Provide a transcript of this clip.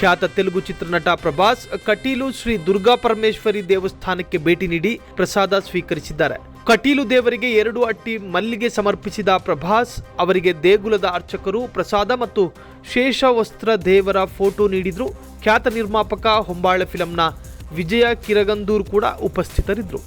ಖ್ಯಾತ ತೆಲುಗು ಚಿತ್ರನಟ ಪ್ರಭಾಸ್ ಕಟೀಲು ಶ್ರೀ ದುರ್ಗಾ ಪರಮೇಶ್ವರಿ ದೇವಸ್ಥಾನಕ್ಕೆ ಭೇಟಿ ನೀಡಿ ಪ್ರಸಾದ ಸ್ವೀಕರಿಸಿದ್ದಾರೆ. ಕಟೀಲು ದೇವರಿಗೆ 2 ಅಟ್ಟಿ ಮಲ್ಲಿಗೆ ಸಮರ್ಪಿಸಿದ ಪ್ರಭಾಸ್ ಅವರಿಗೆ ದೇಗುಲದ ಅರ್ಚಕರು ಪ್ರಸಾದ ಮತ್ತು ಶೇಷವಸ್ತ್ರ ದೇವರ ಫೋಟೋ ನೀಡಿದ್ರು. ಖ್ಯಾತ ನಿರ್ಮಾಪಕ ಹೊಂಬಾಳೆ ಫಿಲಂನ ವಿಜಯ ಕಿರಗಂದೂರ್ ಕೂಡ ಉಪಸ್ಥಿತರಿದ್ದರು.